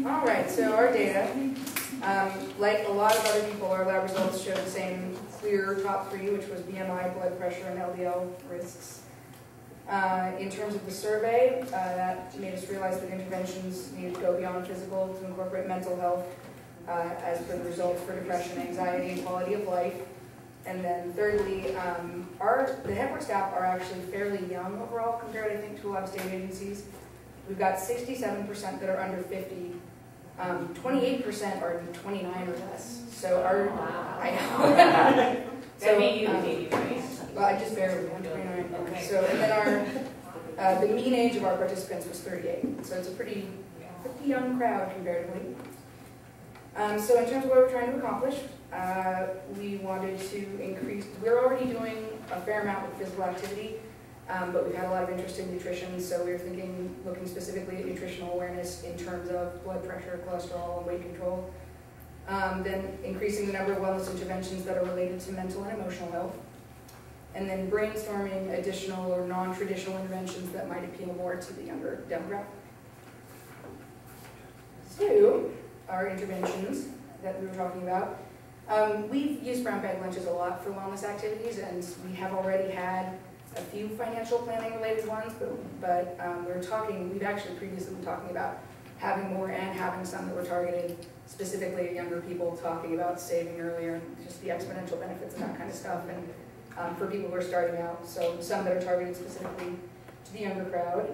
All right, so our data, like a lot of other people, our lab results show the same clear top three, which was BMI, blood pressure, and LDL risks. In terms of the survey, that made us realize that interventions needed to go beyond physical to incorporate mental health as per the results for depression, anxiety, and quality of life. And then thirdly, the HWI staff are actually fairly young overall compared, I think, to a lot of state agencies. We've got 67% that are under 50. 28% are 29 or less. So our, wow. I know. So you, right? Well, I just barely, I'm 29. Okay. So, and then our, the mean age of our participants was 38. So it's a pretty young crowd comparatively. So in terms of what we're trying to accomplish, we wanted to increase, we're already doing a fair amount with physical activity, but we've had a lot of interest in nutrition, so we were looking specifically at nutritional awareness in terms of blood pressure, cholesterol, and weight control. Then increasing the number of wellness interventions that are related to mental and emotional health. And then brainstorming additional or non-traditional interventions that might appeal more to the younger demographic. So, our interventions that we were talking about. We've used brown bag lunches a lot for wellness activities, and we have already had a few financial planning related ones, but we've actually previously been talking about having more and having some that were targeted specifically at younger people, talking about saving earlier and just the exponential benefits and that kind of stuff, and for people who are starting out. So some that are targeted specifically to the younger crowd.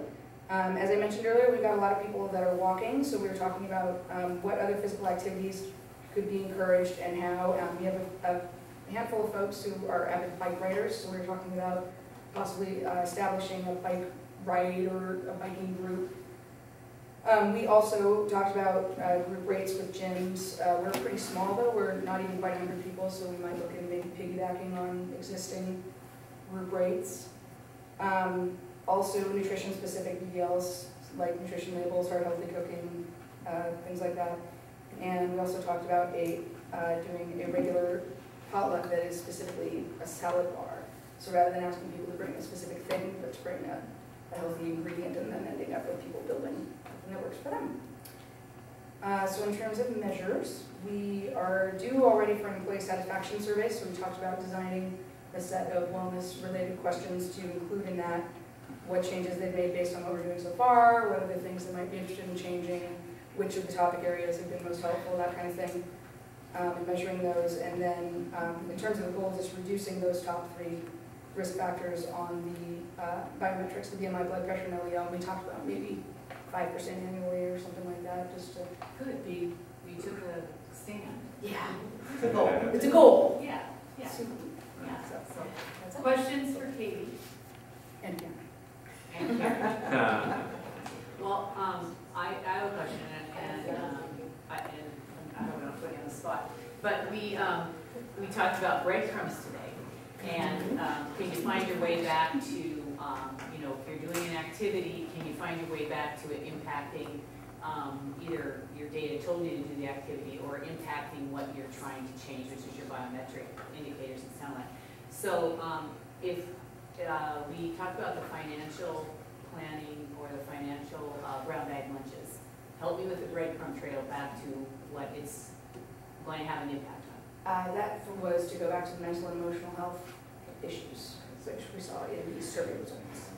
As I mentioned earlier, we've got a lot of people that are walking, so we were talking about what other physical activities could be encouraged and how. We have a handful of folks who are avid bike riders, so we were talking about possibly establishing a bike ride or a biking group. We also talked about group rates with gyms. We're pretty small though, we're not even quite 100 people, so we might look at maybe piggybacking on existing group rates. Also nutrition-specific DVLs, like nutrition labels, heart healthy cooking, things like that. And we also talked about doing a regular potluck that is specifically a salad bar. So rather than asking people to bring a specific thing, but to bring a healthy ingredient and then ending up with people building something that works for them. So in terms of measures, we are due already for an employee satisfaction survey. So we talked about designing a set of wellness-related questions to include in that what changes they've made based on what we're doing so far, what are the things that might be interested in changing, which of the topic areas have been most helpful, that kind of thing, and measuring those. And then in terms of the goals, it's reducing those top three risk factors on the biometrics, the BMI, blood pressure, and LDL. We talked about maybe 5% annually or something like that, just to... Could be, we took a stand. Yeah, it's a goal. It's a goal. Yeah, yeah. Yeah. So that's it. Questions for Katie? And Karen. And Karen. Well, I have a question, and I don't want to put you on the spot, but we talked about breadcrumbs today, and can you find your way back to, you know, if you're doing an activity, can you find your way back to it impacting either your data told you to do the activity or impacting what you're trying to change, which is your biometric indicators, it sounds like. So if we talked about the financial planning or the financial brown bag lunches, help me with the breadcrumb trail back to what it's going to have an impact on. That was to go back to the mental and emotional health issues, which we saw in the survey results.